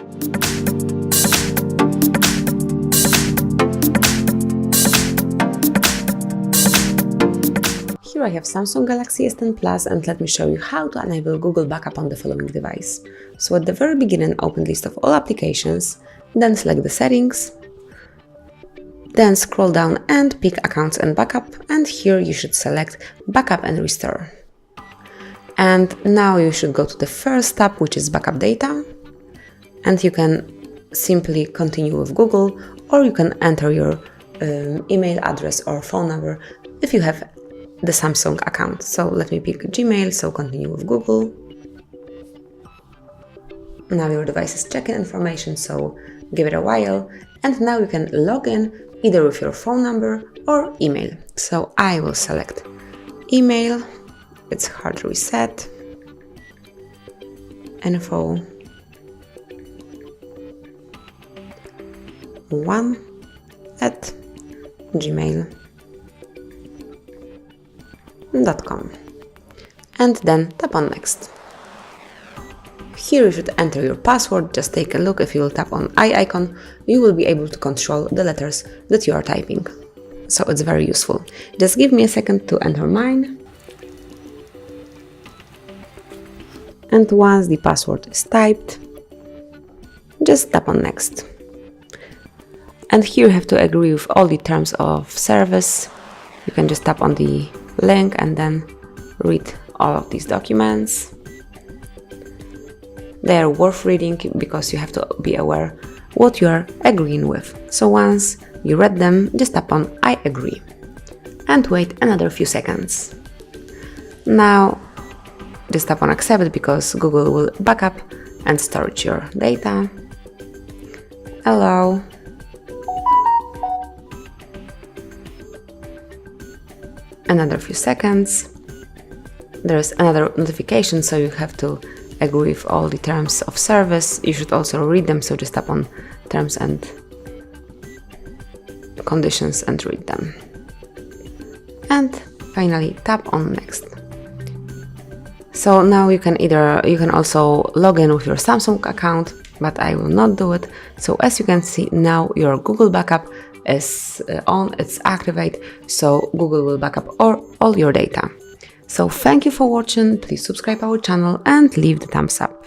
Here I have Samsung Galaxy S10 Plus, and let me show you how to enable Google Backup on the following device. So at the very beginning, open list of all applications, then select the settings, then scroll down and pick Accounts and Backup, and here you should select Backup and Restore. And now you should go to the first tab, which is Backup Data, and you can simply continue with Google, or you can enter your email address or phone number if you have the Samsung account. So let me pick Gmail, so continue with Google. Now your device is checking information, so give it a while, and now you can log in either with your phone number or email. So I will select email, it's HardReset.Info 1@gmail.com, and then tap on Next. Here you should enter your password. Just take a look. If you will tap on eye icon, you will be able to control the letters that you are typing. So it's very useful. Just give me a second to enter mine. And once the password is typed, just tap on Next. And here you have to agree with all the terms of service. You can just tap on the link and then read all of these documents. They are worth reading because you have to be aware what you are agreeing with. So once you read them, just tap on I agree and wait another few seconds. Now just tap on accept because Google will back up and storage your data. Allow. Another few seconds. There's another notification, so you have to agree with all the terms of service. You should also read them, so just tap on terms and conditions and read them. And finally tap on Next. So now you can also log in with your Samsung account, but I will not do it. So as you can see, now your Google Backup is on, it's activated, so Google will back up all your data. So thank you for watching, please subscribe our channel and leave the thumbs up.